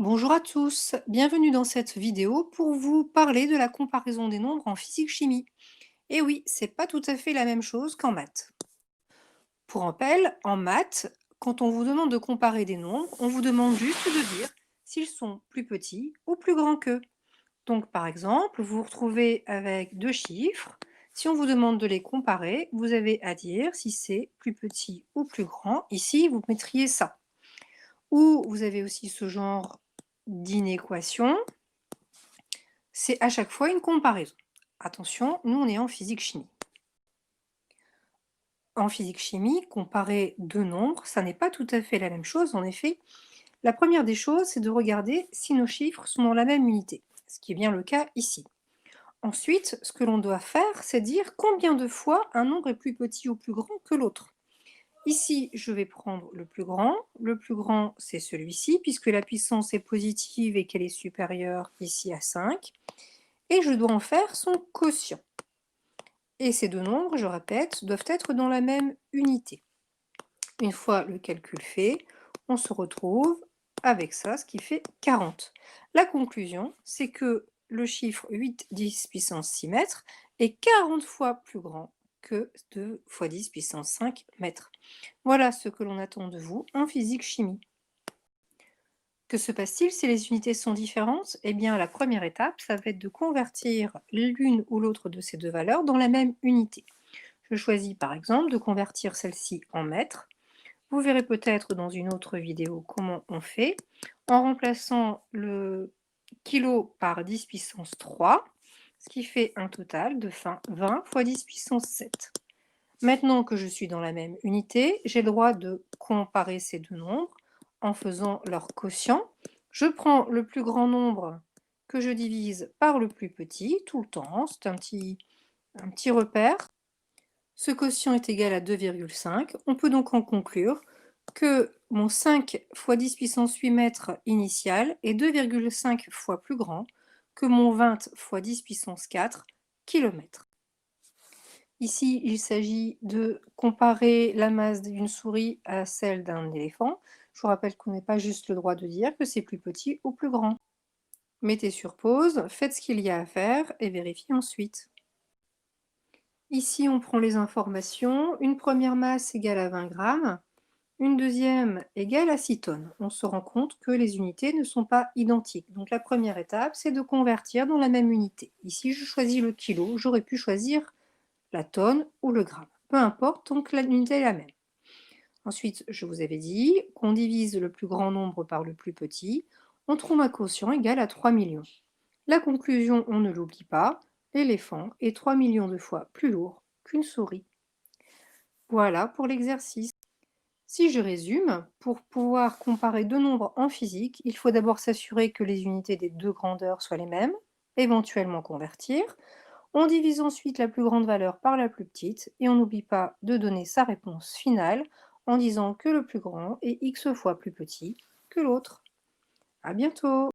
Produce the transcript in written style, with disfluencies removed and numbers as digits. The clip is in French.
Bonjour à tous, bienvenue dans cette vidéo pour vous parler de la comparaison des nombres en physique-chimie. Et oui, c'est pas tout à fait la même chose qu'en maths. Pour rappel, en maths, quand on vous demande de comparer des nombres, on vous demande juste de dire s'ils sont plus petits ou plus grands qu'eux. Donc par exemple, vous vous retrouvez avec deux chiffres. Si on vous demande de les comparer, vous avez à dire si c'est plus petit ou plus grand. Ici, vous mettriez ça. Ou vous avez aussi ce genre d'inéquation. C'est à chaque fois une comparaison. Attention, nous on est en physique-chimie. En physique-chimie, comparer deux nombres, ça n'est pas tout à fait la même chose. En effet, la première des choses, c'est de regarder si nos chiffres sont dans la même unité, ce qui est bien le cas ici. Ensuite, ce que l'on doit faire, c'est dire combien de fois un nombre est plus petit ou plus grand que l'autre. Ici, je vais prendre le plus grand. Le plus grand, c'est celui-ci, puisque la puissance est positive et qu'elle est supérieure ici à 5. Et je dois en faire son quotient. Et ces deux nombres, je répète, doivent être dans la même unité. Une fois le calcul fait, on se retrouve avec ça, ce qui fait 40. La conclusion, c'est que le chiffre 8 10 puissance 6 mètres est 40 fois plus grand que 2 fois 10 puissance 5 mètres. Voilà ce que l'on attend de vous en physique-chimie. Que se passe-t-il si les unités sont différentes? Eh bien, la première étape, ça va être de convertir l'une ou l'autre de ces deux valeurs dans la même unité. Je choisis par exemple de convertir celle-ci en mètres. Vous verrez peut-être dans une autre vidéo comment on fait, en remplaçant le kilo par 10 puissance 3, ce qui fait un total de 20 fois 10 puissance 7. Maintenant que je suis dans la même unité, j'ai le droit de comparer ces deux nombres en faisant leur quotient. Je prends le plus grand nombre que je divise par le plus petit tout le temps, c'est un petit repère. Ce quotient est égal à 2,5. On peut donc en conclure que mon 5 fois 10 puissance 8 mètres initial est 2,5 fois plus grand que mon 20 fois 10 puissance 4 km. Ici, il s'agit de comparer la masse d'une souris à celle d'un éléphant. Je vous rappelle qu'on n'a pas juste le droit de dire que c'est plus petit ou plus grand. Mettez sur pause, faites ce qu'il y a à faire et vérifiez ensuite. Ici, on prend les informations. Une première masse égale à 20 grammes, une deuxième égale à 6 tonnes. On se rend compte que les unités ne sont pas identiques. Donc la première étape, c'est de convertir dans la même unité. Ici, je choisis le kilo. J'aurais pu choisir la tonne ou le gramme. Peu importe, tant que l'unité est la même. Ensuite, je vous avais dit qu'on divise le plus grand nombre par le plus petit. On trouve un quotient égal à 3 millions. La conclusion, on ne l'oublie pas, l'éléphant est 3 millions de fois plus lourd qu'une souris. Voilà pour l'exercice. Si je résume, pour pouvoir comparer deux nombres en physique, il faut d'abord s'assurer que les unités des deux grandeurs soient les mêmes, éventuellement convertir. On divise ensuite la plus grande valeur par la plus petite et on n'oublie pas de donner sa réponse finale en disant que le plus grand est x fois plus petit que l'autre. À bientôt!